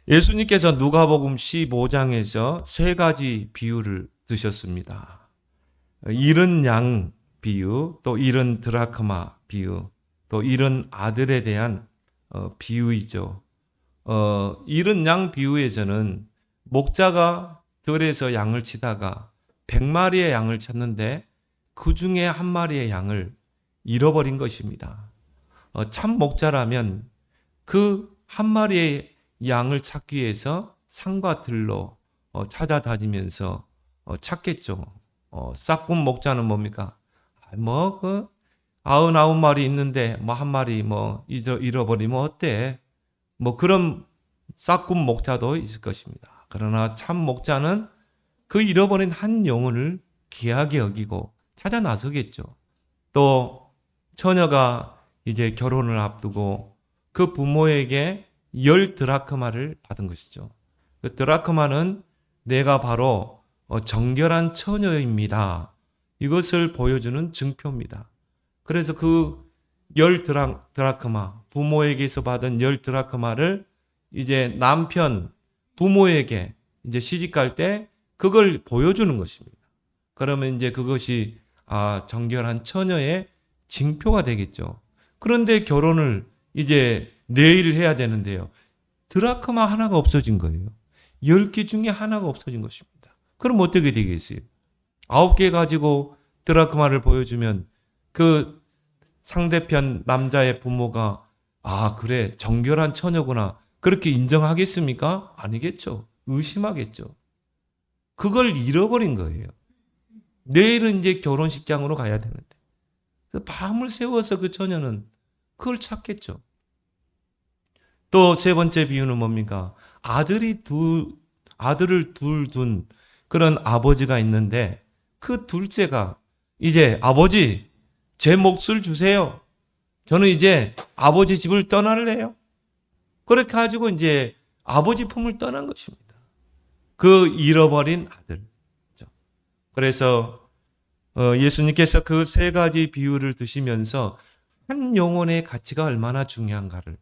예수님께서 누가복음 15장에서 세 가지 비유를 드셨습니다. 잃은 양 비유, 또 잃은 드라크마 비유, 또 잃은 아들에 대한 비유이죠. 잃은 양 비유에서는 목자가 들에서 양을 치다가 100마리의 양을 찾는데 그 중에 한 마리의 양을 잃어버린 것입니다. 참 목자라면 그 한 마리의 양을 찾기 위해서 산과 들로 찾아다니면서 찾겠죠. 싹군 목자는 뭡니까? 99마리 있는데 한 마리 잃어버리면 어때? 그런 싹군 목자도 있을 것입니다. 그러나 참 목자는 그 잃어버린 한 영혼을 귀하게 여기고 찾아 나서겠죠. 또 처녀가 이제 결혼을 앞두고 그 부모에게 10드라크마를 받은 것이죠. 그 드라크마는 내가 바로 정결한 처녀입니다. 이것을 보여주는 증표입니다. 그래서 그 10드라크마, 부모에게서 받은 10드라크마를 이제 남편, 부모에게 이제 시집갈 때 그걸 보여주는 것입니다. 그러면 이제 그것이 정결한 처녀의 징표가 되겠죠. 그런데 결혼을 이제 내일 해야 되는데요. 드라크마 하나가 없어진 거예요. 10개 중에 하나가 없어진 것입니다. 그럼 어떻게 되겠어요? 9개 가지고 드라크마를 보여주면 그 상대편 남자의 부모가 그래 정결한 처녀구나 그렇게 인정하겠습니까? 아니겠죠. 의심하겠죠. 그걸 잃어버린 거예요. 내일은 이제 결혼식장으로 가야 되는데 밤을 새워서 그 처녀는 그걸 찾겠죠. 또 세 번째 비유는 뭡니까? 아들을 둘 둔 그런 아버지가 있는데 그 둘째가 이제 아버지 제 몫을 주세요. 저는 이제 아버지 집을 떠날래요. 그렇게 가지고 이제 아버지 품을 떠난 것입니다. 그 잃어버린 아들. 그래서 예수님께서 그 세 가지 비유를 드시면서 한 영혼의 가치가 얼마나 중요한가를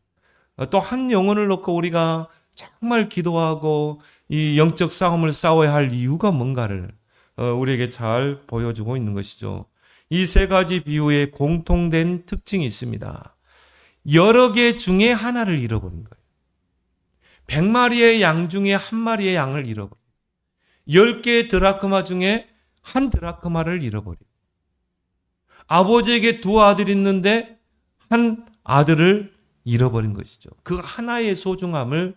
또 한 영혼을 놓고 우리가 정말 기도하고 이 영적 싸움을 싸워야 할 이유가 뭔가를 우리에게 잘 보여주고 있는 것이죠. 이 세 가지 비유에 공통된 특징이 있습니다. 여러 개 중에 하나를 잃어버린 거예요. 100마리의 양 중에 한 마리의 양을 잃어버린 10개의 드라크마 중에 한 드라크마를 잃어버린 아버지에게 두 아들이 있는데 한 아들을 잃어버린 것이죠. 그 하나의 소중함을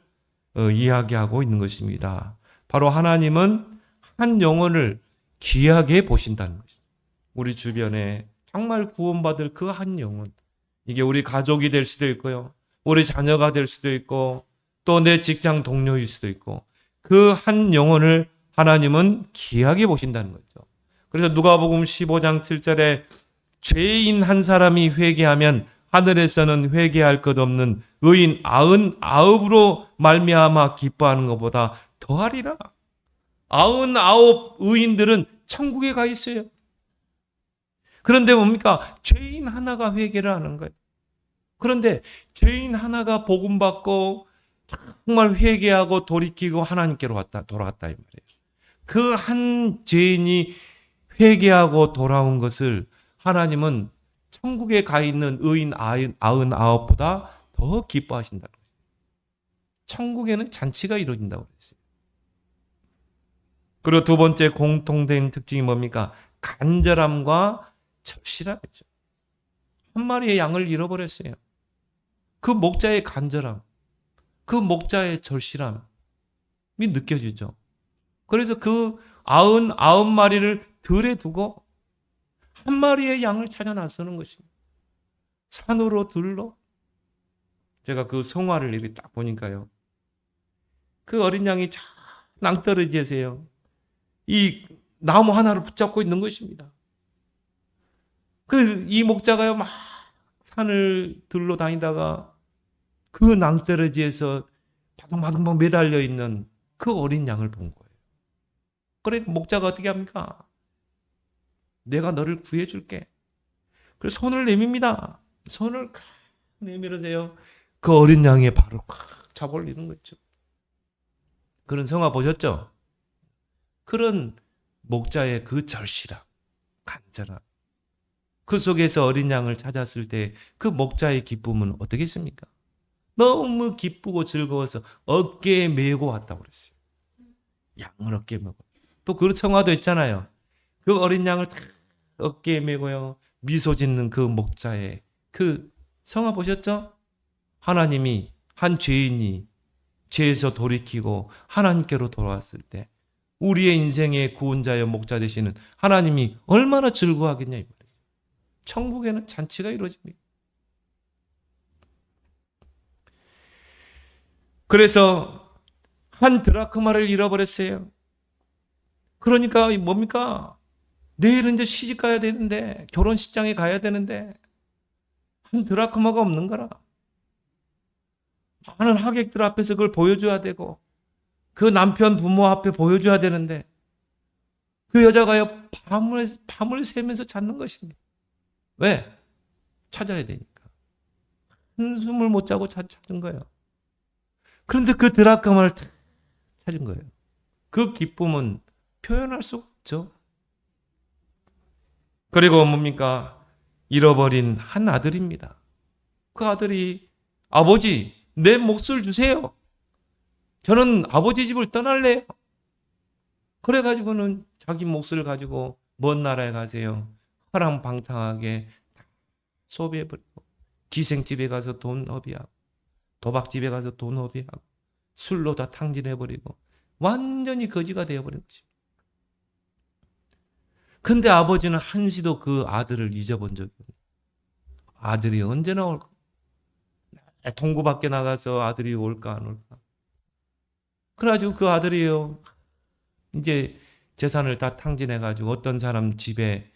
이야기하고 있는 것입니다. 바로 하나님은 한 영혼을 귀하게 보신다는 것이죠. 우리 주변에 정말 구원받을 그 한 영혼. 이게 우리 가족이 될 수도 있고요. 우리 자녀가 될 수도 있고 또 내 직장 동료일 수도 있고 그 한 영혼을 하나님은 귀하게 보신다는 거죠. 그래서 누가복음 15장 7절에 죄인 한 사람이 회개하면 하늘에서는 회개할 것 없는 의인 99으로 말미암아 기뻐하는 것보다 더하리라. 99 의인들은 천국에 가 있어요. 그런데 뭡니까? 죄인 하나가 회개를 하는 거예요. 그런데 죄인 하나가 복음 받고 정말 회개하고 돌이키고 하나님께로 돌아왔다 이 말이에요. 그 한 죄인이 회개하고 돌아온 것을 하나님은 천국에 가 있는 의인 99보다 더 기뻐하신다는 거예요. 천국에는 잔치가 이루어진다고 그랬어요. 그리고 두 번째 공통된 특징이 뭡니까? 간절함과 절실함이죠. 한 마리의 양을 잃어버렸어요. 그 목자의 간절함, 그 목자의 절실함이 느껴지죠. 그래서 그 99마리를 들에 두고 한 마리의 양을 찾아 나서는 것입니다. 산으로 들로. 제가 그 성화를 이렇게 딱 보니까요. 그 어린 양이 저 낭떠러지에서요. 이 나무 하나를 붙잡고 있는 것입니다. 이 목자가요, 막 산을 들로 다니다가 그 낭떠러지에서 바둥바둥 매달려 있는 그 어린 양을 본 거예요. 그래, 목자가 어떻게 합니까? 내가 너를 구해줄게. 그래서 손을 내밉니다. 손을 내밀으세요. 그 어린 양의 발을 콱 잡아올리는 거죠. 그런 성화 보셨죠? 그런 목자의 그 절실함, 간절함. 그 속에서 어린 양을 찾았을 때 그 목자의 기쁨은 어떻겠습니까? 너무 기쁘고 즐거워서 어깨에 메고 왔다고 그랬어요. 양을 어깨에 메고. 또 그 성화도 있잖아요. 그 어린 양을 다 어깨에 메고요. 미소 짓는 그 목자의 그 성화 보셨죠? 하나님이 한 죄인이 죄에서 돌이키고 하나님께로 돌아왔을 때 우리의 인생의 구원자여 목자 되시는 하나님이 얼마나 즐거워하겠냐 이 말이에요. 천국에는 잔치가 이루어집니다. 그래서 한 드라크마를 잃어버렸어요. 그러니까 뭡니까? 내일은 이제 시집 가야 되는데, 결혼식장에 가야 되는데 한 드라크마가 없는 거라. 많은 하객들 앞에서 그걸 보여줘야 되고 그 남편 부모 앞에 보여줘야 되는데 그 여자가요 밤을 새면서 찾는 것입니다. 왜? 찾아야 되니까. 한숨을 못 자고 찾은 거예요. 그런데 그 드라크마를 찾은 거예요. 그 기쁨은 표현할 수가 없죠. 그리고 뭡니까? 잃어버린 한 아들입니다. 그 아들이 아버지 내 몫을 주세요. 저는 아버지 집을 떠날래요. 그래가지고는 자기 몫을 가지고 먼 나라에 가세요. 허랑방탕하게 소비해버리고 기생집에 가서 돈 허비하고 도박집에 가서 돈 허비하고 술로 다 탕진해버리고 완전히 거지가 되어버린 것입니다. 근데 아버지는 한시도 그 아들을 잊어본 적이 없어요. 아들이 언제 나올까? 동구 밖에 나가서 아들이 올까 안 올까? 그래가지고 그 아들이요 이제 재산을 다 탕진해가지고 어떤 사람 집에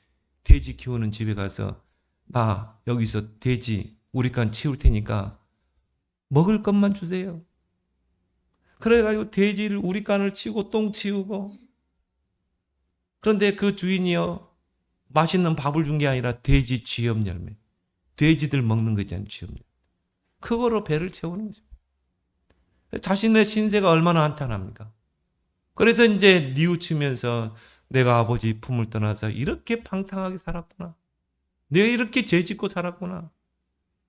돼지 키우는 집에 가서 나 여기서 돼지 우리 간 치울 테니까 먹을 것만 주세요. 그래가지고 돼지를 우리 간을 치우고 똥 치우고 그런데 그 주인이요 맛있는 밥을 준 게 아니라 돼지 쥐염 열매 돼지들 먹는 거잖아요. 쥐염 열매 그거로 배를 채우는 거죠. 자신의 신세가 얼마나 한탄합니까? 그래서 이제 뉘우치면서 내가 아버지 품을 떠나서 이렇게 방탕하게 살았구나. 내가 이렇게 죄 짓고 살았구나.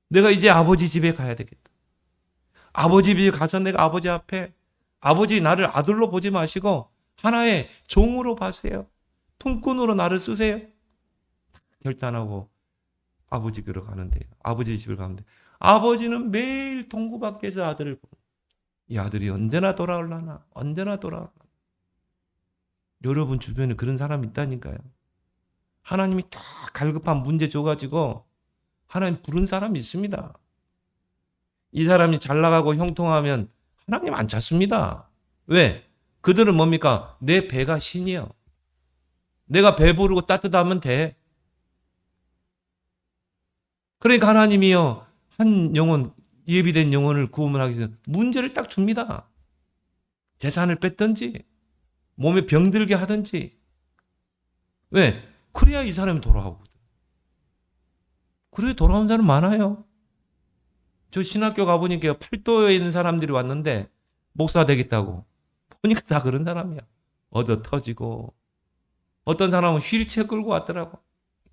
내가 이제 아버지 집에 가야 되겠다. 아버지 집에 가서 내가 아버지 앞에 아버지 나를 아들로 보지 마시고 하나의 종으로 봐세요. 품꾼으로 나를 쓰세요. 결단하고 아버지 귀로 가는데 아버지 집을 가는데 아버지는 매일 동구 밖에서 아들을 보고 이 아들이 언제나 돌아올라나 언제나 돌아올라나. 여러분 주변에 그런 사람이 있다니까요. 하나님이 다 갈급한 문제 줘가지고 하나님 부른 사람이 있습니다. 이 사람이 잘 나가고 형통하면 하나님 안 찾습니다. 왜? 그들은 뭡니까? 내 배가 신이요. 내가 배부르고 따뜻하면 돼. 그러니까 하나님이요. 한 영혼, 예비된 영혼을 구원을 하기 위해서 문제를 딱 줍니다. 재산을 뺐든지 몸에 병들게 하든지. 왜? 그래야 이 사람이 돌아오거든. 그래 돌아온 사람 많아요. 저 신학교 가보니까 팔도에 있는 사람들이 왔는데 목사 되겠다고. 보니까 다 그런 사람이야. 얻어 터지고 어떤 사람은 휠체어 끌고 왔더라고.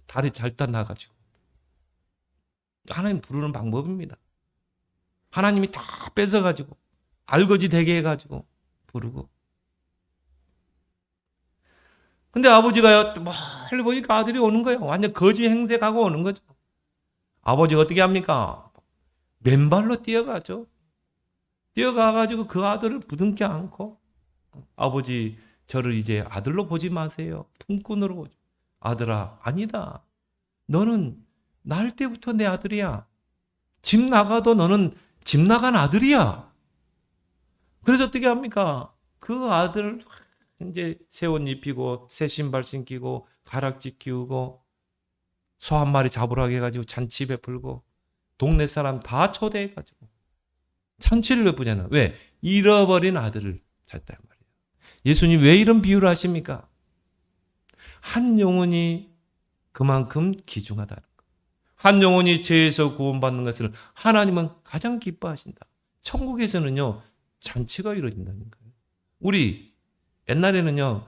다리 잘단 나가지고. 하나님 부르는 방법입니다. 하나님이 다 뺏어가지고 알거지 되게 해가지고 부르고. 근데 아버지가요 멀리 보니까 아들이 오는 거예요. 완전 거지 행색하고 오는 거죠. 아버지가 어떻게 합니까? 맨발로 뛰어가죠. 뛰어가가지고 그 아들을 부둥켜 안고 아버지 저를 이제 아들로 보지 마세요. 품꾼으로 보죠. 아들아 아니다. 너는 날 때부터 내 아들이야. 집 나가도 너는 집 나간 아들이야. 그래서 어떻게 합니까? 그 아들 이제 새 옷 입히고 새 신발 신기고 가락지 끼우고 소 한 마리 잡으라고 해가지고 잔치 베풀고 동네 사람 다 초대해가지고 잔치를 베푸잖아요. 왜? 잃어버린 아들을 찾다 말이에요. 예수님 왜 이런 비유를 하십니까? 한 영혼이 그만큼 귀중하다는 거. 한 영혼이 죄에서 구원받는 것을 하나님은 가장 기뻐하신다. 천국에서는요 잔치가 이루어진다는 거예요. 우리 옛날에는요,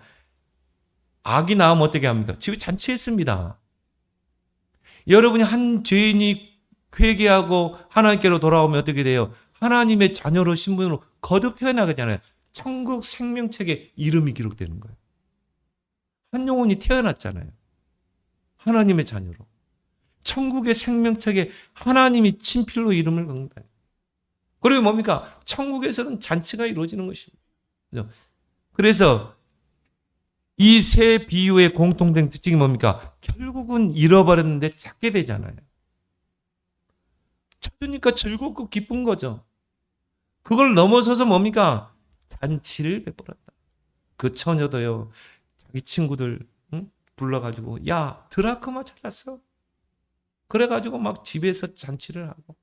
아기 낳으면 어떻게 합니까? 집에 잔치했습니다. 여러분이 한 죄인이 회개하고 하나님께로 돌아오면 어떻게 돼요? 하나님의 자녀로 신분으로 거듭 태어나잖아요. 천국 생명책에 이름이 기록되는 거예요. 한 영혼이 태어났잖아요. 하나님의 자녀로. 천국의 생명책에 하나님이 친필로 이름을 적는다. 그리고 뭡니까? 천국에서는 잔치가 이루어지는 것입니다. 그래서 이 세 비유의 공통된 특징이 뭡니까? 결국은 잃어버렸는데 찾게 되잖아요. 찾으니까 즐겁고 기쁜 거죠. 그걸 넘어서서 뭡니까? 잔치를 베풀었다. 그 처녀도요, 자기 친구들 불러가지고, 야, 드라크마 찾았어. 그래가지고 막 집에서 잔치를 하고,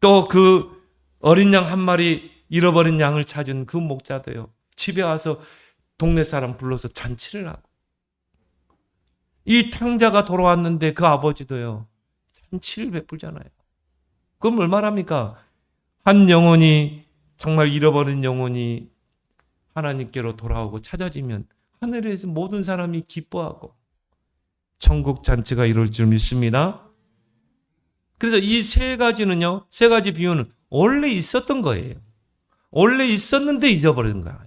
또 그 어린 양 한 마리 잃어버린 양을 찾은 그 목자도요, 집에 와서 동네 사람 불러서 잔치를 하고, 이 탕자가 돌아왔는데 그 아버지도요, 잔치를 베풀잖아요. 그럼 뭘 말합니까? 한 영혼이, 정말 잃어버린 영혼이 하나님께로 돌아오고 찾아지면 하늘에서 모든 사람이 기뻐하고 천국 잔치가 이룰 줄 믿습니다. 그래서 이 세 가지는요, 세 가지 비유는 원래 있었던 거예요. 원래 있었는데 잊어버린 거야.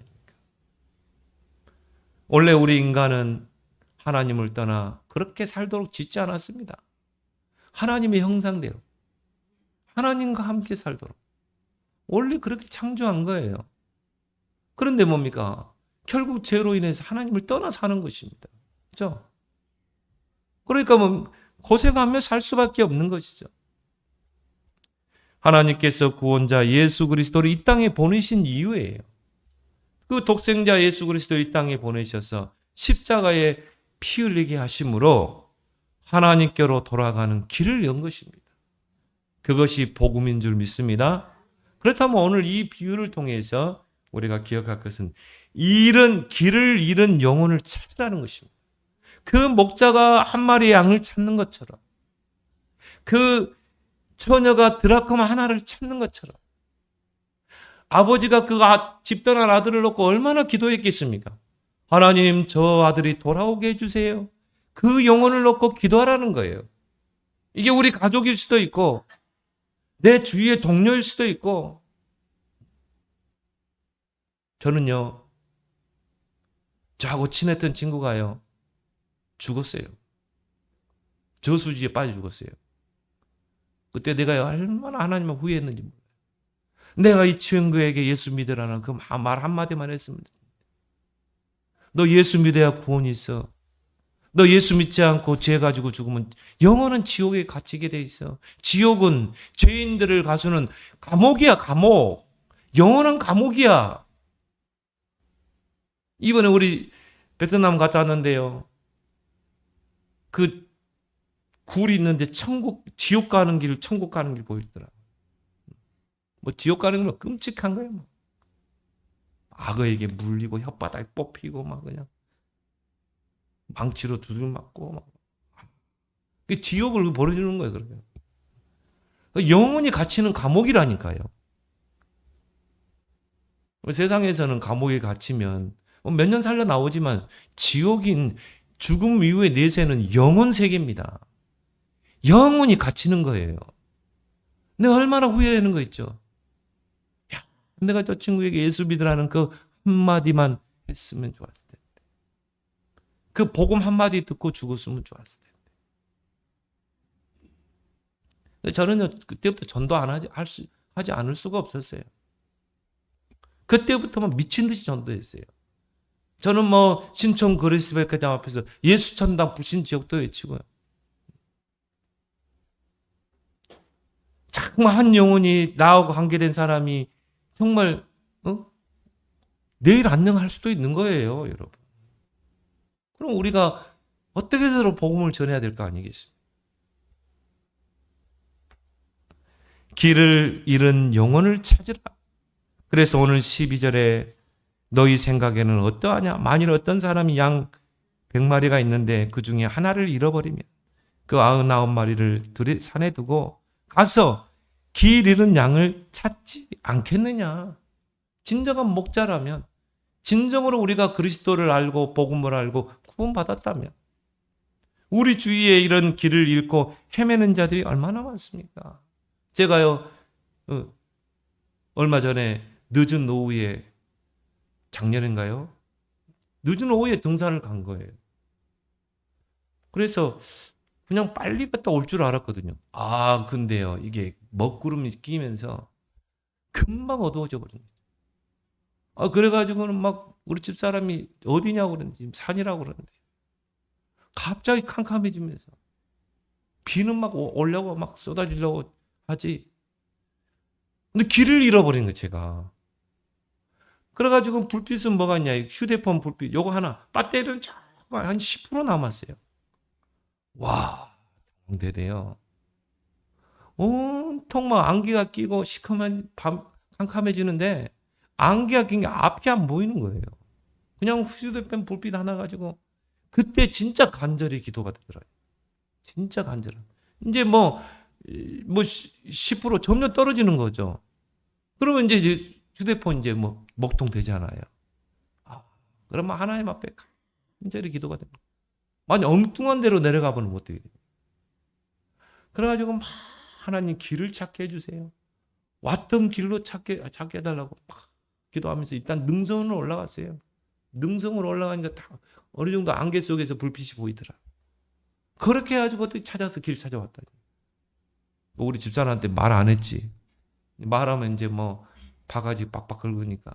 원래 우리 인간은 하나님을 떠나 그렇게 살도록 짓지 않았습니다. 하나님의 형상대로 하나님과 함께 살도록 원래 그렇게 창조한 거예요. 그런데 뭡니까? 결국 죄로 인해서 하나님을 떠나 사는 것입니다. 그렇죠? 그러니까 고생하며 살 수밖에 없는 것이죠. 하나님께서 구원자 예수 그리스도를 이 땅에 보내신 이유예요. 그 독생자 예수 그리스도를 이 땅에 보내셔서 십자가에 피 흘리게 하심으로 하나님께로 돌아가는 길을 연 것입니다. 그것이 복음인 줄 믿습니다. 그렇다면 오늘 이 비유를 통해서 우리가 기억할 것은 길을 잃은 영혼을 찾으라는 것입니다. 그 목자가 한 마리의 양을 찾는 것처럼, 그 처녀가 드라크마 하나를 찾는 것처럼, 아버지가 그 집 떠난 아들을 놓고 얼마나 기도했겠습니까? 하나님, 저 아들이 돌아오게 해주세요. 그 영혼을 놓고 기도하라는 거예요. 이게 우리 가족일 수도 있고 내 주위의 동료일 수도 있고. 저는요, 저하고 친했던 친구가요, 죽었어요. 저수지에 빠져 죽었어요. 그때 내가 얼마나 하나님을 후회했는지 몰라요. 내가 이 친구에게 예수 믿으라는 그 말 한마디만 했습니다. 너 예수 믿어야 구원이 있어. 너 예수 믿지 않고 죄 가지고 죽으면 영원한 지옥에 갇히게 돼 있어. 지옥은 죄인들을 가두는 감옥이야, 감옥. 영원한 감옥이야. 이번에 우리 베트남 갔다 왔는데요, 그 굴이 있는데 지옥 가는 길, 천국 가는 길 보이더라. 지옥 가는 건 끔찍한 거예요. 악어에게 물리고 혓바닥에 뽑히고 막 그냥 망치로 두들 맞고 막. 지옥을 벌어주는 거예요. 그렇게. 영원히 갇히는 감옥이라니까요. 세상에서는 감옥에 갇히면 몇 년 살려 나오지만 지옥인 죽음 이후의 내세는 영원 세계입니다. 영원히 갇히는 거예요. 내가 얼마나 후회되는 거 있죠. 야, 내가 저 친구에게 예수 믿으라는 그 한마디만 했으면 좋았을 텐데. 그 복음 한마디 듣고 죽었으면 좋았을 텐데. 저는요, 그때부터 전도 하지 않을 수가 없었어요. 그때부터만 미친 듯이 전도했어요. 저는 신촌 그리스백회장 앞에서 예수 천당 불신 지옥도 외치고요. 정말 한 영혼이 나하고 관계된 사람이 정말 내일 안녕할 수도 있는 거예요, 여러분. 그럼 우리가 어떻게 서로 복음을 전해야 될 거 아니겠습니까? 길을 잃은 영혼을 찾으라. 그래서 오늘 12절에 너희 생각에는 어떠하냐? 만일 어떤 사람이 양 100마리가 있는데 그 중에 하나를 잃어버리면 그 99마리를 산에 두고 가서 길 잃은 양을 찾지 않겠느냐? 진정한 목자라면, 진정으로 우리가 그리스도를 알고 복음을 알고 구원받았다면, 우리 주위에 이런 길을 잃고 헤매는 자들이 얼마나 많습니까? 제가요, 얼마 전에 늦은 오후에, 작년인가요? 늦은 오후에 등산을 간 거예요. 그래서 그냥 빨리 갔다 올 줄 알았거든요. 근데요, 이게 먹구름이 끼면서 금방 어두워져 버린 거예요. 그래가지고는 막 우리 집 사람이 어디냐고 그러는지, 산이라고 그러는데, 갑자기 캄캄해지면서 비는 막 오려고 막 쏟아지려고 하지. 근데 길을 잃어버린 거예요, 제가. 그래가지고 불빛은 뭐가 있냐, 휴대폰 불빛, 요거 하나, 배터리는 한 10% 남았어요. 와, 대대요. 온통 막 안개가 끼고 시커먼 밤 캄캄해지는데, 안개가 낀 게 앞이 안 보이는 거예요. 그냥 휴대폰 불빛 하나 가지고, 그때 진짜 간절히 기도가 되더라고요. 진짜 간절히. 이제 뭐 10% 점점 떨어지는 거죠. 그러면 이제 휴대폰 이제 뭐 먹통 되잖아요. 그러면 하나님 앞에 간절히 기도가 됩니다. 아니, 엉뚱한 데로 내려가 보면 못 되겠어요. 그래가지고 막 하나님 길을 찾게 해주세요. 왔던 길로 찾게 해달라고 막 기도하면서 일단 능선으로 올라갔어요. 능선으로 올라가니까 다 어느 정도 안개 속에서 불빛이 보이더라. 그렇게 해가지고 어떻게 찾아서 길 찾아왔다. 우리 집사람한테 말 안 했지. 말하면 이제 뭐 바가지 빡빡 긁으니까.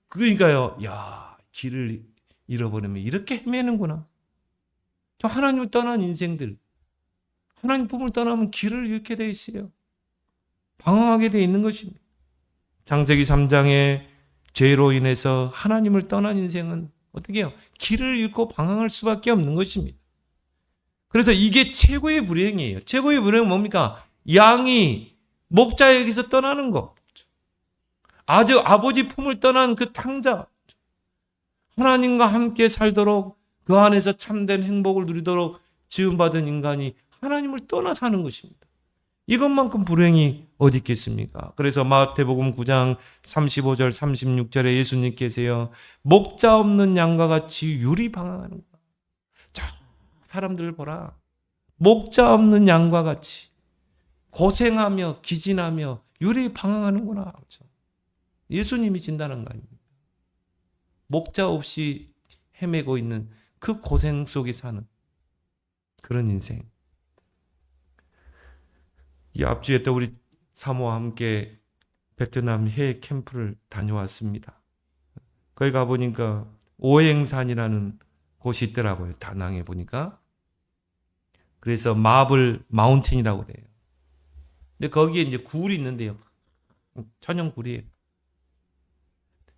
그러니까요. 야, 길을 잃어버리면 이렇게 헤매는구나. 하나님을 떠난 인생들, 하나님 품을 떠나면 길을 잃게 돼 있어요. 방황하게 돼 있는 것입니다. 창세기 3장에 죄로 인해서 하나님을 떠난 인생은 어떻게 해요? 길을 잃고 방황할 수밖에 없는 것입니다. 그래서 이게 최고의 불행이에요. 최고의 불행은 뭡니까? 양이 목자에게서 떠나는 것. 아버지 품을 떠난 그 탕자. 하나님과 함께 살도록 그 안에서 참된 행복을 누리도록 지음받은 인간이 하나님을 떠나 사는 것입니다. 이것만큼 불행이 어디 있겠습니까? 그래서 마태복음 9장 35절 36절에 예수님께서요, 목자 없는 양과 같이 유리방황하는 거야. 저 사람들을 보라. 목자 없는 양과 같이 고생하며 기진하며 유리방황하는구나. 그렇죠? 예수님이 진단한 거 아닙니까? 목자 없이 헤매고 있는 그 고생 속에 사는 그런 인생. 이 앞주에 또 우리 사모와 함께 베트남 해외 캠프를 다녀왔습니다. 거기 가보니까 오행산이라는 곳이 있더라고요. 다낭에 보니까. 그래서 마블 마운틴이라고 그래요. 근데 거기에 이제 굴이 있는데요. 천연 굴이에요.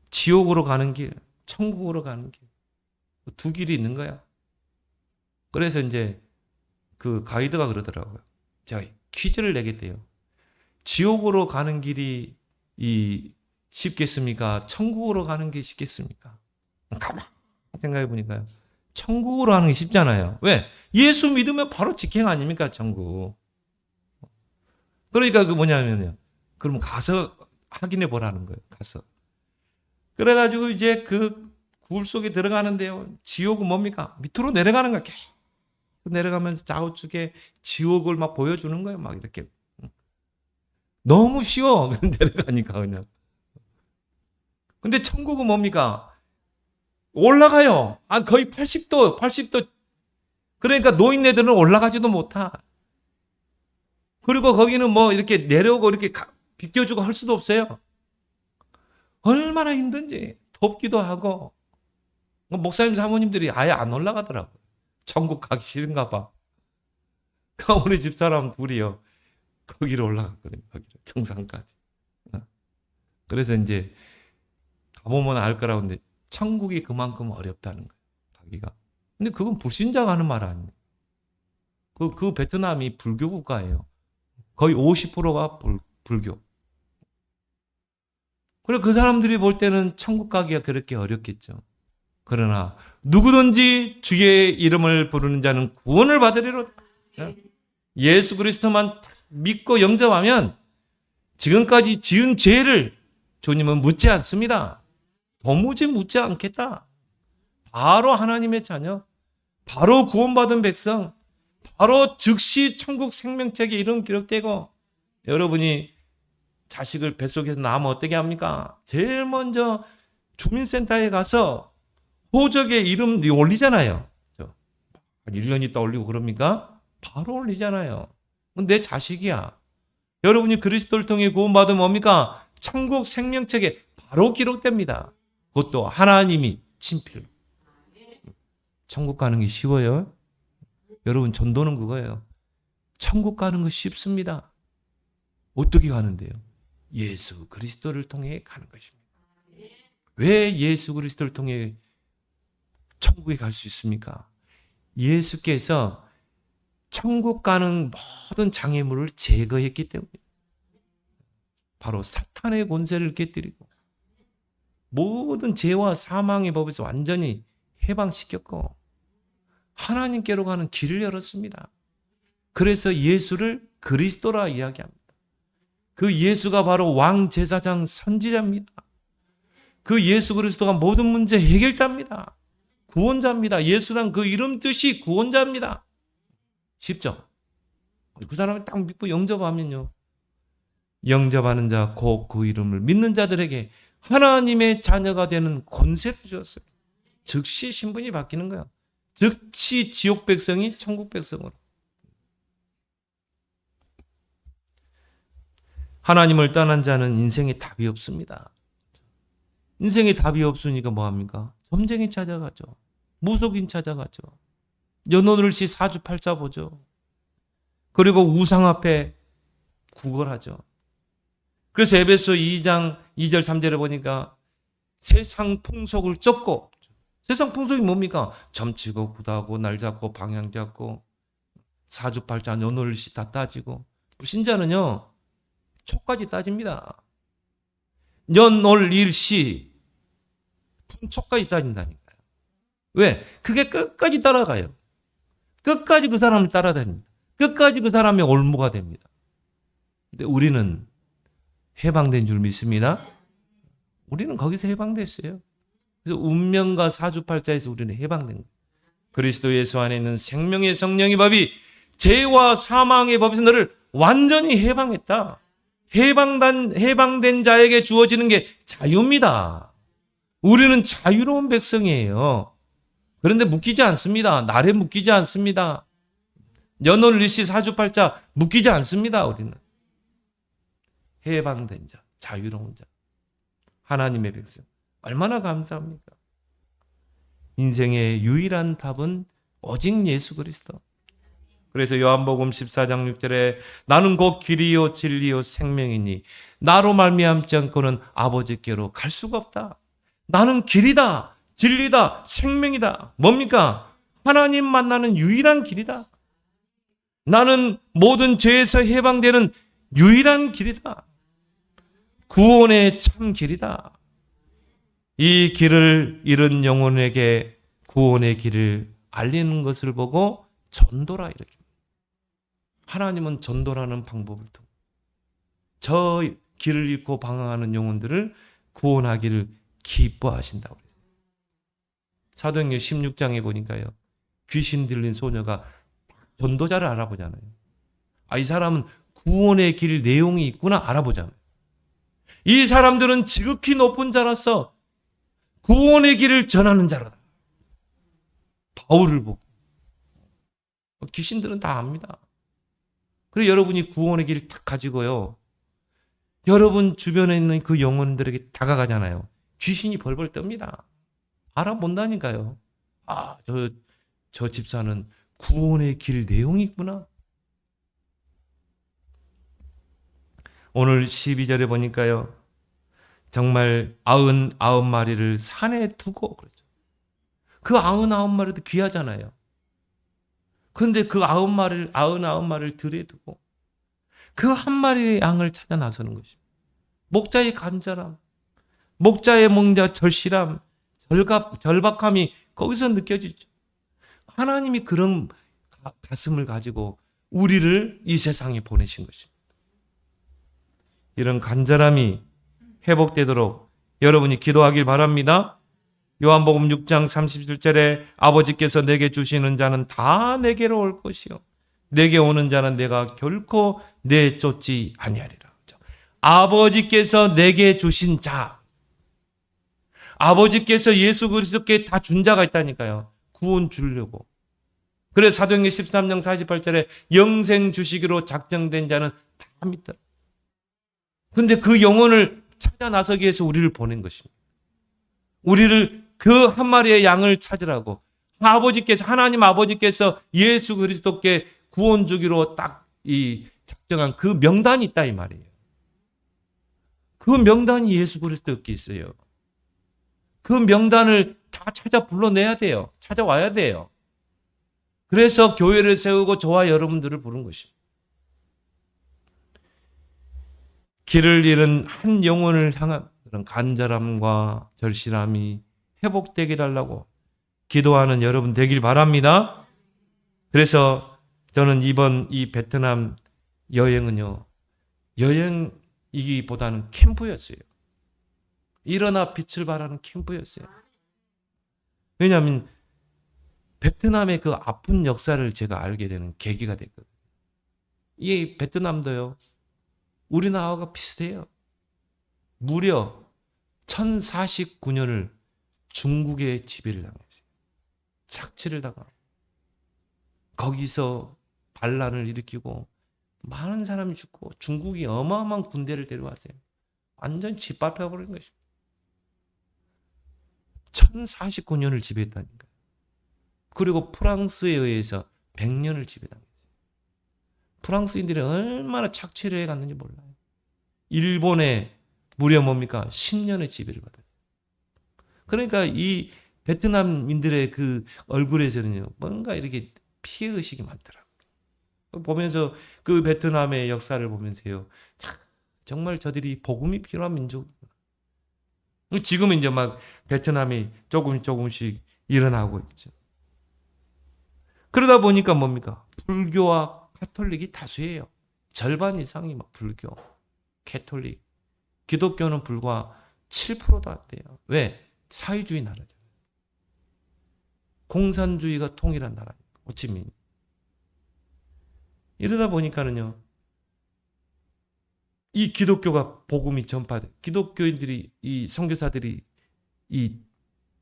지옥으로 가는 길, 천국으로 가는 길. 두 길이 있는 거야. 그래서 이제 그 가이드가 그러더라고요. 자, 퀴즈를 내겠대요. 지옥으로 가는 길이 쉽겠습니까? 천국으로 가는 게 쉽겠습니까? 가만 생각해 보니까요. 천국으로 하는 게 쉽잖아요. 왜? 예수 믿으면 바로 직행 아닙니까? 천국. 그러니까 그 뭐냐면요. 그럼 가서 확인해 보라는 거예요. 가서. 그래가지고 이제 그 굴 속에 들어가는데요. 지옥은 뭡니까? 밑으로 내려가는 거야. 내려가면서 좌우측에 지옥을 막 보여주는 거예요. 막 이렇게. 너무 쉬워. 내려가니까 그냥. 근데 천국은 뭡니까? 올라가요. 거의 80도. 그러니까 노인네들은 올라가지도 못하. 그리고 거기는 뭐 이렇게 내려오고 이렇게 비껴주고 할 수도 없어요. 얼마나 힘든지. 덥기도 하고. 목사님 사모님들이 아예 안 올라가더라고요. 천국 가기 싫은가 봐. 우리 집사람 둘이요. 거기로 올라갔거든요. 거기로. 정상까지. 그래서 이제 가보면 알 거라고 하는데 천국이 그만큼 어렵다는 거예요. 가기가. 근데 그건 불신자가 하는 말 아니에요. 그 베트남이 불교 국가예요. 거의 50%가 불교. 그리고 그 사람들이 볼 때는 천국 가기가 그렇게 어렵겠죠. 그러나 누구든지 주의 이름을 부르는 자는 구원을 받으리로다. 예수 그리스도만 믿고 영접하면 지금까지 지은 죄를 주님은 묻지 않습니다. 도무지 묻지 않겠다. 바로 하나님의 자녀, 바로 구원받은 백성, 바로 즉시 천국 생명책에 이름 기록되고, 여러분이 자식을 뱃속에서 낳으면 어떻게 합니까? 제일 먼저 주민센터에 가서 호적에 이름 올리잖아요. 1년 있다 올리고 그럽니까? 바로 올리잖아요. 내 자식이야. 여러분이 그리스도를 통해 구원받으면 뭡니까? 천국 생명책에 바로 기록됩니다. 그것도 하나님이 친필로. 천국 가는 게 쉬워요? 여러분, 전도는 그거예요. 천국 가는 거 쉽습니다. 어떻게 가는데요? 예수 그리스도를 통해 가는 것입니다. 왜 예수 그리스도를 통해 천국에 갈 수 있습니까? 예수께서 천국 가는 모든 장애물을 제거했기 때문에, 바로 사탄의 권세를 깨뜨리고 모든 죄와 사망의 법에서 완전히 해방시켰고 하나님께로 가는 길을 열었습니다. 그래서 예수를 그리스도라 이야기합니다. 그 예수가 바로 왕제사장 선지자입니다. 그 예수 그리스도가 모든 문제 해결자입니다. 구원자입니다. 예수란 그 이름 뜻이 구원자입니다. 쉽죠? 그 사람을 딱 믿고 영접하면요, 영접하는 자, 곧 그 이름을 믿는 자들에게 하나님의 자녀가 되는 권세를 주었어요. 즉시 신분이 바뀌는 거야. 즉시 지옥 백성이 천국 백성으로. 하나님을 떠난 자는 인생에 답이 없습니다. 인생에 답이 없으니까 뭐합니까? 점쟁이 찾아가죠. 무속인 찾아가죠. 연호들씨 사주팔자 보죠. 그리고 우상 앞에 구걸하죠. 그래서 에베소 2장 2절 3절에 보니까 세상 풍속을 쫓고, 세상 풍속이 뭡니까? 점치고 구다고 날 잡고 방향 잡고 사주팔자 연호들씨 다 따지고, 불신자는요 촉까지 따집니다. 연월일시 분촉까지 따진다니까요. 왜? 그게 끝까지 따라가요. 끝까지 그 사람을 따라다닙니다. 끝까지 그 사람의 올무가 됩니다. 근데 우리는 해방된 줄 믿습니다. 우리는 거기서 해방됐어요. 그래서 운명과 사주팔자에서 우리는 해방된 거예요. 그리스도 예수 안에 있는 생명의 성령의 법이 죄와 사망의 법에서 너를 완전히 해방했다. 해방된 자에게 주어지는 게 자유입니다. 우리는 자유로운 백성이에요. 그런데 묶이지 않습니다. 날에 묶이지 않습니다. 연월일시 사주팔자 묶이지 않습니다. 우리는 해방된 자, 자유로운 자, 하나님의 백성. 얼마나 감사합니까? 인생의 유일한 답은 오직 예수 그리스도. 그래서 요한복음 14장 6절에 나는 곧 길이요 진리요 생명이니 나로 말미암지 않고는 아버지께로 갈 수가 없다. 나는 길이다, 진리다, 생명이다. 뭡니까? 하나님 만나는 유일한 길이다. 나는 모든 죄에서 해방되는 유일한 길이다. 구원의 참 길이다. 이 길을 잃은 영혼에게 구원의 길을 알리는 것을 보고 전도라 이렇게. 하나님은 전도라는 방법을 통해 저 길을 잃고 방황하는 영혼들을 구원하기를 기뻐하신다고 그랬어요. 사도행전 16장에 보니까요, 귀신 들린 소녀가 전도자를 알아보잖아요. 이 사람은 구원의 길 내용이 있구나 알아보잖아요. 이 사람들은 지극히 높은 자라서 구원의 길을 전하는 자로다. 바울을 보고 귀신들은 다 압니다. 그래서 여러분이 구원의 길을 딱 가지고요, 여러분 주변에 있는 그 영혼들에게 다가가잖아요. 귀신이 벌벌 떱니다. 알아본다니까요. 저 집사는 구원의 길 내용이 있구나. 오늘 12절에 보니까요, 정말 99마리를 산에 두고 그러죠. 그 99마리도 귀하잖아요. 그런데 그 99마리를 들에 두고 그 한 마리의 양을 찾아 나서는 것입니다. 목자의 간절함, 목자의 뭔가 절실함, 절박함이 거기서 느껴지죠. 하나님이 그런 가슴을 가지고 우리를 이 세상에 보내신 것입니다. 이런 간절함이 회복되도록 여러분이 기도하길 바랍니다. 요한복음 6장 37절에 아버지께서 내게 주시는 자는 다 내게로 올 것이요 내게 오는 자는 내가 결코 내쫓지 아니하리라. 아버지께서 내게 주신 자, 아버지께서 예수 그리스도께 다 준 자가 있다니까요. 구원 주려고. 그래서 사도행전 13장 48절에 영생 주시기로 작정된 자는 다 믿다. 근데 그 영혼을 찾아 나서기 위해서 우리를 보낸 것입니다. 우리를 그 한 마리의 양을 찾으라고 아버지께서, 하나님 아버지께서 예수 그리스도께 구원 주기로 딱 이 작정한 그 명단이 있다 이 말이에요. 그 명단이 예수 그리스도께 있어요. 그 명단을 다 찾아 불러내야 돼요. 찾아와야 돼요. 그래서 교회를 세우고 저와 여러분들을 부른 것입니다. 길을 잃은 한 영혼을 향한 그런 간절함과 절실함이 회복되게 달라고 기도하는 여러분 되길 바랍니다. 그래서 저는 이번 이 베트남 여행은요, 여행이기보다는 캠프였어요. 일어나 빛을 발하는 캠프였어요. 왜냐하면 베트남의 그 아픈 역사를 제가 알게 되는 계기가 됐거든요. 이 베트남도요, 우리나라와 비슷해요. 무려 1049년을 중국의 지배를 당했어요. 착취를 당하고 거기서 반란을 일으키고 많은 사람이 죽고 중국이 어마어마한 군대를 데려왔어요. 완전 짓밟혀버린 것입니다. 1049년을 지배했다니까요. 그리고 프랑스에 의해서 100년을 지배당했어요. 프랑스인들이 얼마나 착취를 해갔는지 몰라요. 일본에 무려 뭡니까? 10년의 지배를 받았어요. 그러니까 이 베트남인들의 그 얼굴에서는요, 뭔가 이렇게 피해의식이 많더라고요. 보면서 그 베트남의 역사를 보면서요, 정말 저들이 복음이 필요한 민족이구나. 지금은 이제 막 베트남이 조금씩 일어나고 있죠. 그러다 보니까 뭡니까? 불교와 가톨릭이 다수예요. 절반 이상이 막 불교, 가톨릭. 기독교는 불과 7%도 안 돼요. 왜? 사회주의 나라잖아요. 공산주의가 통일한 나라니까. 호치민. 이러다 보니까는요, 이 기독교가 복음이 전파돼. 기독교인들이, 이 선교사들이 이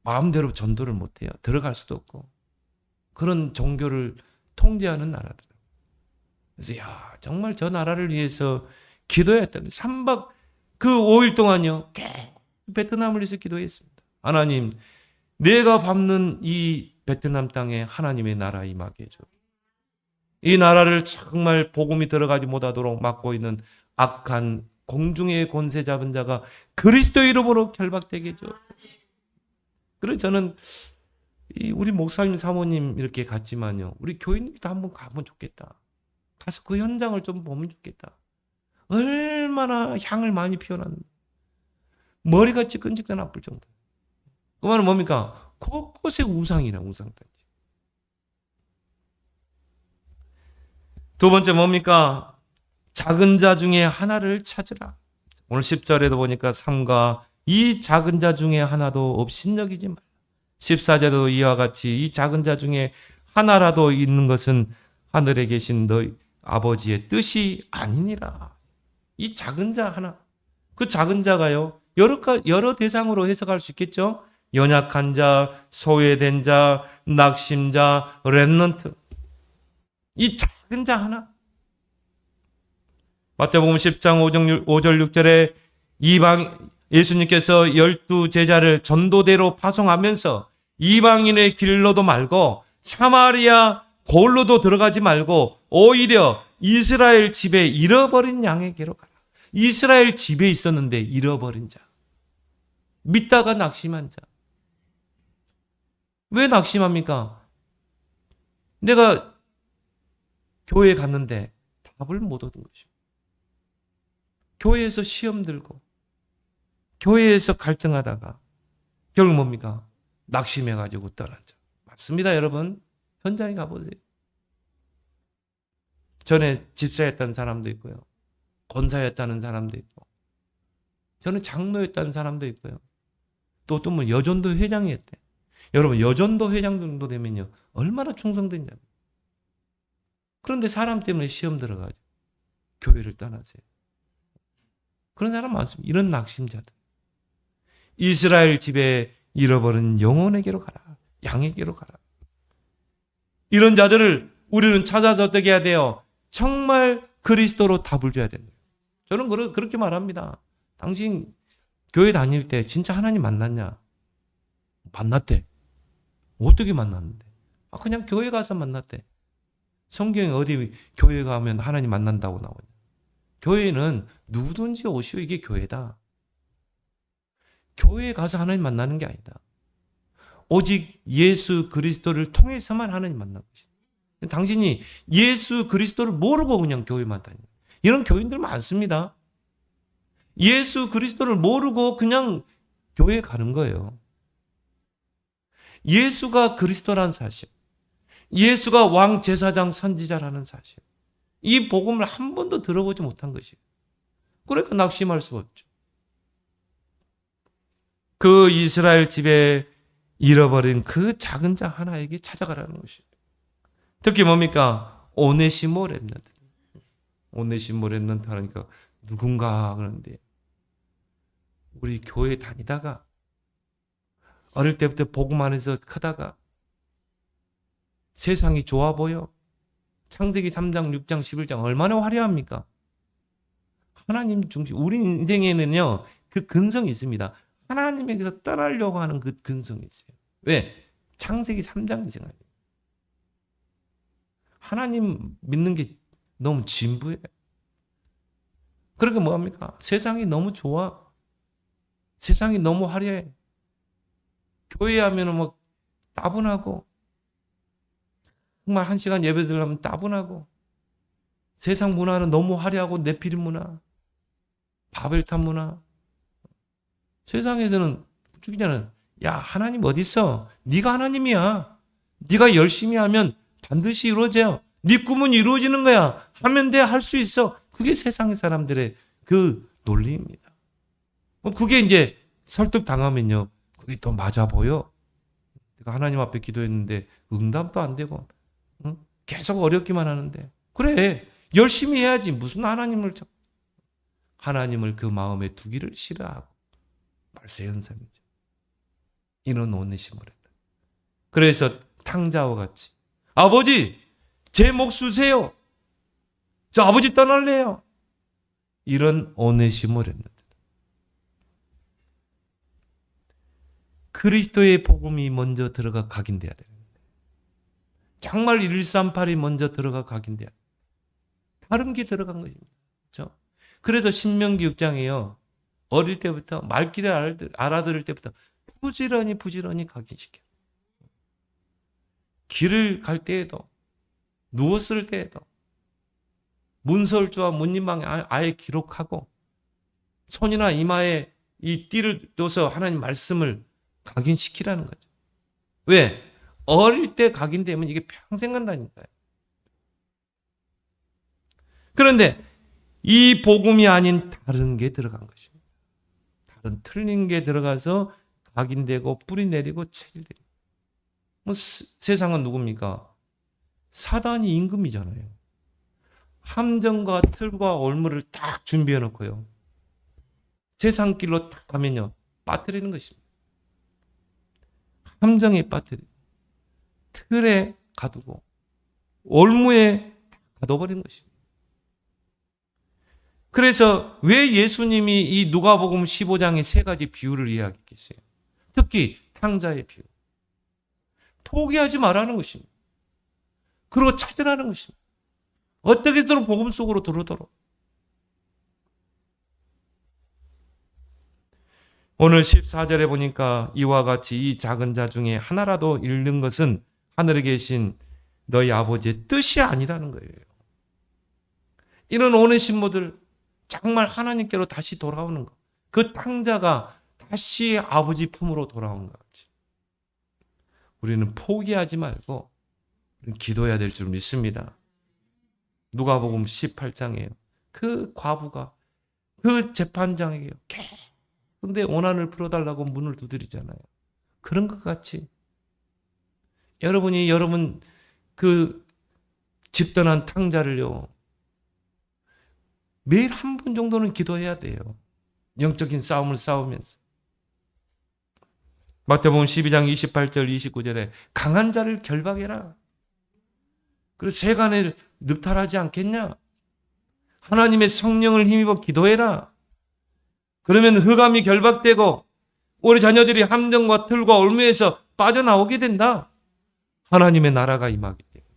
마음대로 전도를 못해요. 들어갈 수도 없고. 그런 종교를 통제하는 나라들. 그래서 야, 정말 저 나라를 위해서 기도했다는 3박 그 5일 동안요, 계속 베트남을 위해서 기도했습니다. 하나님, 내가 밟는 이 베트남 땅에 하나님의 나라 임하게 해줘. 이 나라를 정말 복음이 들어가지 못하도록 막고 있는 악한 공중의 권세 잡은 자가 그리스도 이름으로 결박되게 해줘. 그래서 저는 우리 목사님 사모님 이렇게 갔지만요, 우리 교인들도 한번 가면 좋겠다. 가서 그 현장을 좀 보면 좋겠다. 얼마나 향을 많이 피워놨는데 머리가 찌끈찌끈 아플 정도. 그 말은 뭡니까? 곳곳에 우상이라 우상단지. 두 번째 뭡니까? 작은 자 중에 하나를 찾으라. 오늘 10절에도 보니까 삼가 이 작은 자 중에 하나도 없인 여기지 말라. 14절에도 이와 같이 이 작은 자 중에 하나라도 있는 것은 하늘에 계신 너희 아버지의 뜻이 아니니라. 이 작은 자 하나. 그 작은 자가요, 여러 대상으로 해석할 수 있겠죠? 연약한 자, 소외된 자, 낙심자, 렘넌트. 이 작은 자 하나. 마태복음 10장 5절 6절에 예수님께서 12 제자를 전도대로 파송하면서 이방인의 길로도 말고 사마리아 골로도 들어가지 말고 오히려 이스라엘 집에 잃어버린 양에게로 가라. 이스라엘 집에 있었는데 잃어버린 자. 믿다가 낙심한 자. 왜 낙심합니까? 내가 교회에 갔는데 답을 못 얻은 것입니다. 교회에서 시험 들고 교회에서 갈등하다가 결국 뭡니까? 낙심해가지고 떠난 자. 맞습니다, 여러분. 현장에 가보세요. 전에 집사였던 사람도 있고요. 권사였다는 사람도 있고 저는 장로였다는 사람도 있고요. 또 어떤 분 여전도 회장이었대. 여러분 여전도 회장 정도 되면요 얼마나 충성된지. 그런데 사람 때문에 시험 들어가지고 교회를 떠나세요. 그런 사람 많습니다. 이런 낙심자들. 이스라엘 집에 잃어버린 영혼에게로 가라. 양에게로 가라. 이런 자들을 우리는 찾아서 어떻게 해야 돼요? 정말 그리스도로 답을 줘야 됩니다. 저는 그렇게 말합니다. 당신 교회 다닐 때 진짜 하나님 만났냐? 만났대. 어떻게 만났는데? 그냥 교회 가서 만났대. 성경에 어디 교회 가면 하나님 만난다고 나오냐? 교회는 누구든지 오시오. 이게 교회다. 교회에 가서 하나님 만나는 게 아니다. 오직 예수 그리스도를 통해서만 하나님 만나는 것이다. 당신이 예수 그리스도를 모르고 그냥 교회만 다녀요. 이런 교인들 많습니다. 예수 그리스도를 모르고 그냥 교회에 가는 거예요. 예수가 그리스도라는 사실, 예수가 왕 제사장 선지자라는 사실, 이 복음을 한 번도 들어보지 못한 것이에요. 그러니까 낙심할 수 없죠. 그 이스라엘 집에 잃어버린 그 작은 자 하나에게 찾아가라는 것이에요. 특히 뭡니까? 오네시모 렘넌트. 오네시모 렘넌트 하니까 누군가 그러는데 우리 교회 다니다가 어릴 때부터 복음 안에서 크다가 세상이 좋아 보여. 창세기 3장, 6장, 11장 얼마나 화려합니까? 하나님 중심. 우리 인생에는요. 그 근성이 있습니다. 하나님에게서 떠나려고 하는 그 근성이 있어요. 왜? 창세기 3장 생각해요. 하나님 믿는 게 너무 진부해요. 그러니까 뭐합니까? 세상이 너무 좋아. 세상이 너무 화려해. 교회 하면은 뭐 따분하고 정말 1시간 예배 드리려면 따분하고 세상 문화는 너무 화려하고 네피림 문화, 바벨탑 문화. 세상에서는 죽이잖아요. 야 하나님 어디 있어? 네가 하나님이야. 네가 열심히 하면 반드시 이루어져요. 네 꿈은 이루어지는 거야. 하면 돼. 할 수 있어. 그게 세상의 사람들의 그 논리입니다. 그게 이제 설득당하면요. 그게 또 맞아 보여. 내가 하나님 앞에 기도했는데 응답도 안 되고 계속 어렵기만 하는데 그래 열심히 해야지. 무슨 하나님을 그 마음에 두기를 싫어하고 말세 현상이죠. 이런 오네시모를. 그래서 탕자와 같이 아버지 제 목 주세요. 저 아버지 떠날래요. 이런 오네시모랬는데 그리스도의 복음이 먼저 들어가 각인돼야 되는데 정말 138이 먼저 들어가 각인돼야 돼요. 다른 게 들어간 것입니다. 그렇죠? 그래서 신명기 6장에요. 어릴 때부터 말귀를 알아들을 때부터 부지런히 각인시켜. 길을 갈 때에도 누웠을 때에도 문설주와 문림방에 아예 기록하고 손이나 이마에 이 띠를 둬서 하나님 말씀을 각인시키라는 거죠. 왜? 어릴 때 각인되면 이게 평생 간다니까요. 그런데 이 복음이 아닌 다른 게 들어간 것입니다. 다른 틀린 게 들어가서 각인되고 뿌리 내리고 체질되고. 세상은 누굽니까? 사단이 임금이잖아요. 함정과 틀과 올무를 딱 준비해 놓고요. 세상 길로 딱 가면요. 빠뜨리는 것입니다. 함정에 빠뜨리고 틀에 가두고 올무에 가둬버리는 것입니다. 그래서 왜 예수님이 이 누가복음 15장의 3가지 비유를 이야기했겠어요? 특히 탕자의 비유. 포기하지 말라는 것입니다. 그리고 찾으라는 것입니다. 어떻게든 복음 속으로 들어오도록. 오늘 14절에 보니까 이와 같이 이 작은 자 중에 하나라도 잃는 것은 하늘에 계신 너희 아버지의 뜻이 아니라는 거예요. 이런 오네시모들 정말 하나님께로 다시 돌아오는 것. 그 탕자가 다시 아버지 품으로 돌아온 것 같이. 우리는 포기하지 말고 기도해야 될 줄 믿습니다. 누가복음 18장이에요. 그 과부가 그 재판장에게 근데 원한을 풀어달라고 문을 두드리잖아요. 그런 것 같이 여러분 그 집단한 탕자를요, 매일 한 번 정도는 기도해야 돼요. 영적인 싸움을 싸우면서. 마태복음 12장 28절 29절에 강한 자를 결박해라. 그래서 세간을 늑탈하지 않겠냐? 하나님의 성령을 힘입어 기도해라. 그러면 흑암이 결박되고 우리 자녀들이 함정과 틀과 올무에서 빠져나오게 된다. 하나님의 나라가 임하기 때문에.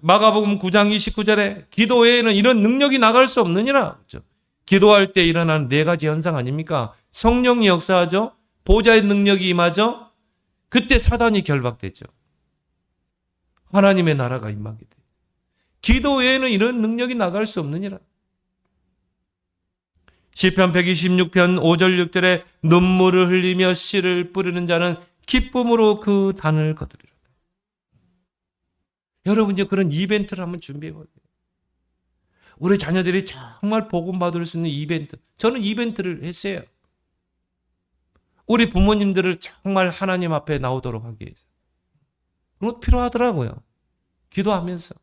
마가복음 9장 29절에 기도 외에는 이런 능력이 나갈 수 없느니라. 그렇죠? 기도할 때 일어나는 네 가지 현상 아닙니까? 성령이 역사하죠. 보좌의 능력이 임하죠. 그때 사단이 결박되죠. 하나님의 나라가 임하게 돼요. 기도 외에는 이런 능력이 나갈 수 없느니라. 시편 126편 5절 6절에 눈물을 흘리며 씨를 뿌리는 자는 기쁨으로 그 단을 거두리라. 여러분 이제 그런 이벤트를 한번 준비해 보세요. 우리 자녀들이 정말 복음 받을 수 있는 이벤트. 저는 이벤트를 했어요. 우리 부모님들을 정말 하나님 앞에 나오도록 하기 위해서. 그런 것 필요하더라고요. 기도하면서.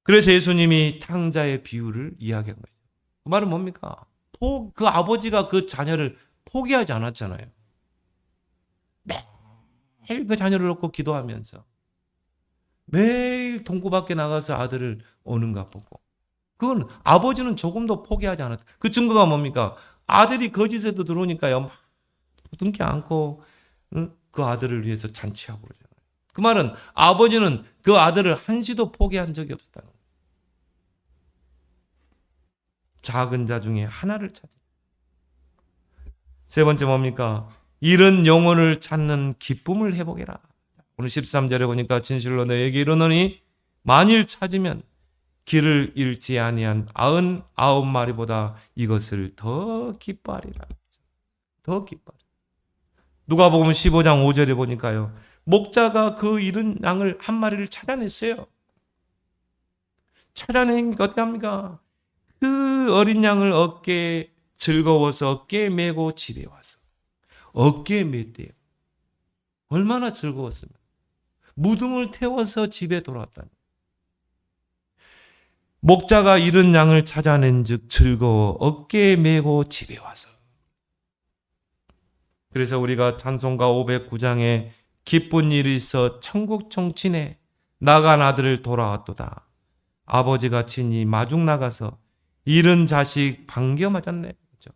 그래서 예수님이 탕자의 비유를 이야기한 거예요. 그 말은 뭡니까? 그 아버지가 그 자녀를 포기하지 않았잖아요. 매일 그 자녀를 놓고 기도하면서 매일 동구 밖에 나가서 아들을 오는가 보고. 그건 아버지는 조금도 포기하지 않았다. 그 증거가 뭡니까? 아들이 거짓에도 들어오니까요. 막 부둥켜 안고 그 아들을 위해서 잔치하고 그러잖아요. 그 말은 아버지는 그 아들을 한시도 포기한 적이 없었다는 거예요. 작은 자 중에 하나를 찾아. 세 번째 뭡니까? 잃은 영혼을 찾는 기쁨을 회복해라. 오늘 13절에 보니까 진실로 너에게 이르노니 만일 찾으면 길을 잃지 아니한 99마리보다 이것을 더 기뻐하리라. 더 기뻐하리라. 누가복음 15장 5절에 보니까요. 목자가 그 잃은 양을 한 마리를 찾아냈어요. 찾아내니까 어떻게 합니까? 그 어린 양을 어깨에 즐거워서 어깨에 메고 집에 와서 어깨에 맸대요. 얼마나 즐거웠으면. 무등을 태워서 집에 돌아왔다니. 목자가 잃은 양을 찾아낸 즉 즐거워 어깨에 메고 집에 와서. 그래서 우리가 찬송가 509장에 기쁜 일이 있어 천국 총친에 나간 아들을 돌아왔도다. 아버지가 친히 마중 나가서 잃은 자식 반겨 맞았네. 그렇죠?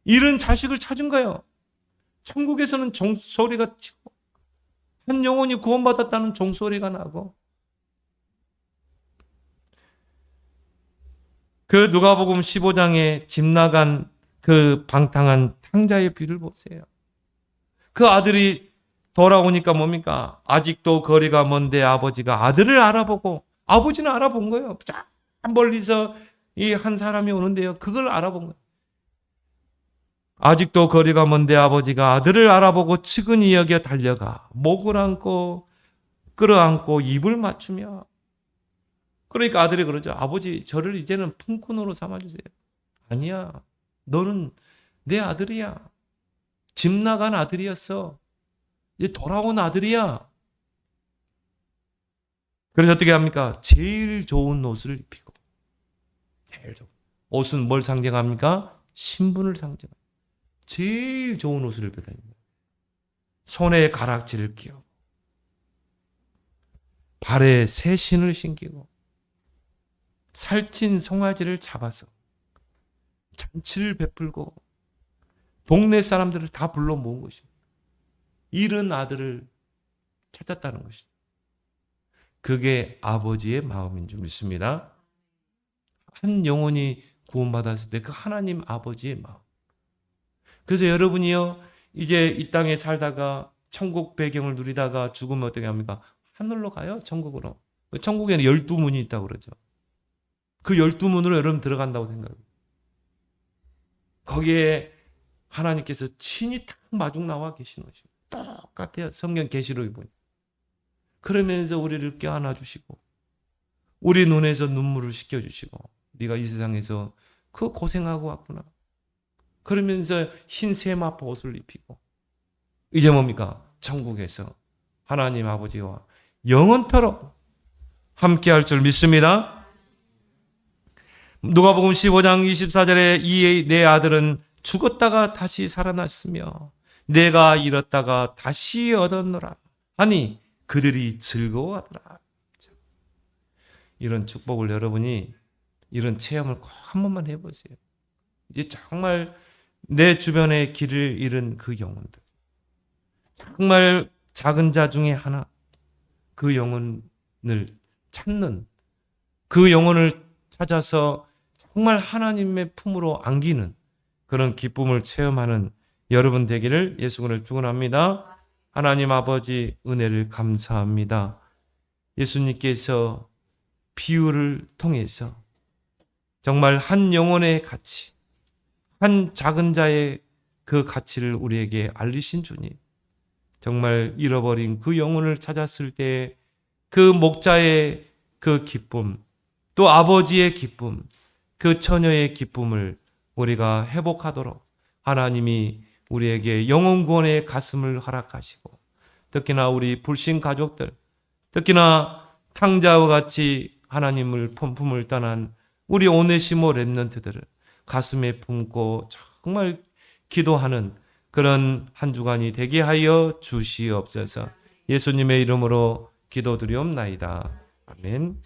잃은 자식을 찾은 거예요. 천국에서는 종소리가 치고 한 영혼이 구원받았다는 종소리가 나고. 그 누가복음 15장에 집 나간 그 방탕한 탕자의 비를 보세요. 그 아들이 돌아오니까 뭡니까? 아직도 거리가 먼데 아버지가 아들을 알아보고, 아버지는 알아본 거예요. 쫙 멀리서 이 한 사람이 오는데요. 그걸 알아본 거예요. 아직도 거리가 먼데 아버지가 아들을 알아보고 측은히 여겨 달려가 목을 안고 끌어안고 입을 맞추며. 그러니까 아들이 그러죠. 아버지 저를 이제는 품꾼으로 삼아주세요. 아니야. 너는 내 아들이야. 집 나간 아들이었어. 이제 돌아온 아들이야. 그래서 어떻게 합니까? 제일 좋은 옷을 입히고. 제일 좋은. 옷은 뭘 상징합니까? 신분을 상징합니다. 제일 좋은 옷을 입혀 다닙니다. 손에 가락지를 끼워. 발에 새 신을 신기고. 살찐 송아지를 잡아서 잔치를 베풀고 동네 사람들을 다 불러 모은 것입니다. 잃은 아들을 찾았다는 것입니다. 그게 아버지의 마음인 줄 믿습니다. 한 영혼이 구원받았을 때 그 하나님 아버지의 마음. 그래서 여러분이요, 이제 이 땅에 살다가 천국 배경을 누리다가 죽으면 어떻게 합니까? 하늘로 가요, 천국으로. 천국에는 12문이 있다고 그러죠. 그 12문으로 여러분 들어간다고 생각해요. 거기에 하나님께서 친히 딱 마중 나와 계시는 것입니다. 똑같아요. 성경 계시록에 보니. 그러면서 우리를 껴안아 주시고 우리 눈에서 눈물을 씻겨주시고 네가 이 세상에서 그 고생하고 왔구나. 그러면서 흰 세마포 옷을 입히고 이제 뭡니까? 천국에서 하나님 아버지와 영원토록 함께할 줄 믿습니다. 누가복음 15장 24절에 이 내 아들은 죽었다가 다시 살아났으며 내가 잃었다가 다시 얻었노라 하니 그들이 즐거워하더라. 이런 축복을 여러분이 이런 체험을 꼭 한 번만 해보세요. 이제 정말 내 주변에 길을 잃은 그 영혼들, 정말 작은 자 중에 하나, 그 영혼을 찾는, 그 영혼을 찾아서 정말 하나님의 품으로 안기는 그런 기쁨을 체험하는 여러분 되기를 예수 그리스도로 축원합니다. 하나님 아버지 은혜를 감사합니다. 예수님께서 비유를 통해서 정말 한 영혼의 가치, 한 작은 자의 그 가치를 우리에게 알리신 주님. 정말 잃어버린 그 영혼을 찾았을 때 그 목자의 그 기쁨, 또 아버지의 기쁨, 그 처녀의 기쁨을 우리가 회복하도록 하나님이 우리에게 영혼 구원의 가슴을 허락하시고, 특히나 우리 불신 가족들, 특히나 탕자와 같이 하나님을 품을 떠난 우리 오네시모 렘넌트들을 가슴에 품고 정말 기도하는 그런 한 주간이 되게 하여 주시옵소서. 예수님의 이름으로 기도드리옵나이다. 아멘.